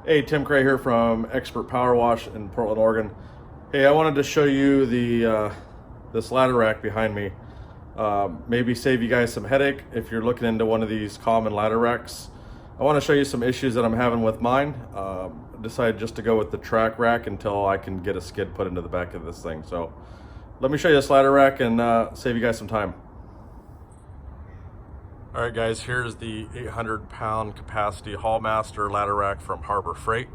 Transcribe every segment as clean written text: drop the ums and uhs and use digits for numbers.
Hey, Tim Cray here from Expert Power Wash in Portland, Oregon. Hey, I wanted to show you this ladder rack behind me. Maybe save you guys some headache if you're looking into one of these common ladder racks. I want to show you some issues that I'm having with mine. Decided just to go with the track rack until I can get a skid put into the back of this thing. So let me show you this ladder rack and save you guys some time. All right, guys, here's the 800-pound capacity Haulmaster ladder rack from Harbor Freight.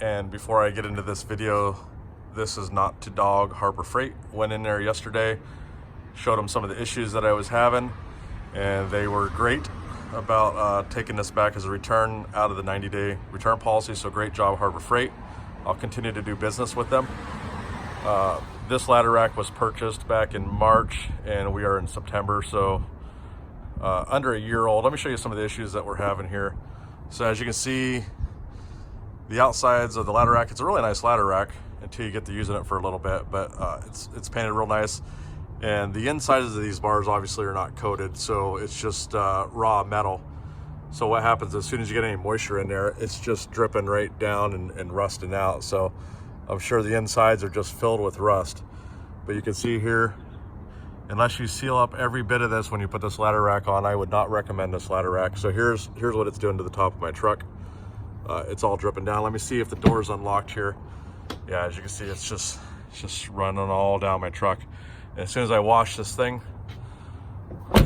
And before I get into this video, this is not to dog Harbor Freight. Went in there yesterday, showed them some of the issues that I was having, and they were great about taking this back as a return out of the 90-day return policy. So great job, Harbor Freight. I'll continue to do business with them. This ladder rack was purchased back in March, and we are in September, so under a year old. Let me show you some of the issues that we're having here. So as you can see, the outsides of the ladder rack, it's a really nice ladder rack until you get to using it for a little bit, but it's painted real nice. And the insides of these bars obviously are not coated, so it's just raw metal. So what happens as soon as you get any moisture in there, it's just dripping right down and rusting out. So I'm sure the insides are just filled with rust. But you can see here, unless you seal up every bit of this when you put this ladder rack on, I would not recommend this ladder rack. So here's what it's doing to the top of my truck. It's all dripping down. Let me see if the door's unlocked here. Yeah, as you can see, it's just running all down my truck. And as soon as I wash this thing,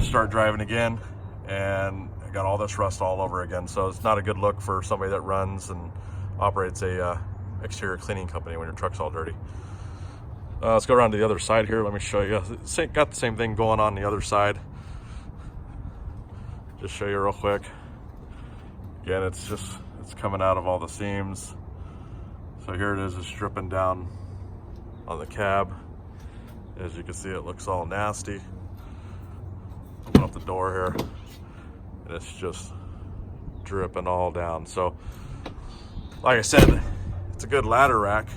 start driving again, and I got all this rust all over again. So it's not a good look for somebody that runs and operates a exterior cleaning company when your truck's all dirty. Let's go around to the other side here. Let me show you. Got the same thing going on the other side. Just show you real quick. Again, it's coming out of all the seams. So here it is, it's dripping down on the cab. As you can see, it looks all nasty. Open up the door here, and it's just dripping all down. So, like I said, it's a good ladder rack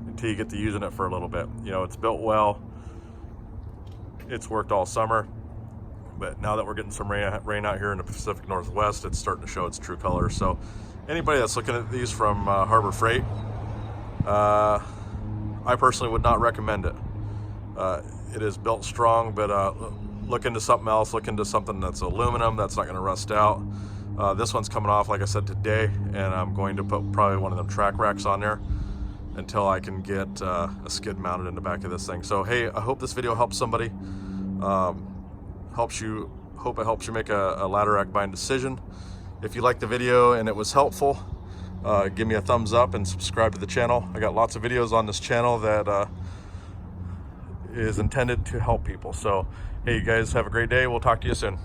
until you get to using it for a little bit. You know, it's built well. It's worked all summer. But now that we're getting some rain out here in the Pacific Northwest, it's starting to show its true colors. So anybody that's looking at these from Harbor Freight, I personally would not recommend it. It is built strong, but look into something else. Look into something that's aluminum, that's not going to rust out. This one's coming off, like I said, today, and I'm going to put probably one of them track racks on there until I can get a skid mounted in the back of this thing. So hey, I hope this video helps somebody. Hope it helps you make a ladder rack buying decision. If you liked the video and it was helpful, give me a thumbs up and subscribe to the channel. I got lots of videos on this channel that is intended to help people. So hey, you guys have a great day. We'll talk to you soon.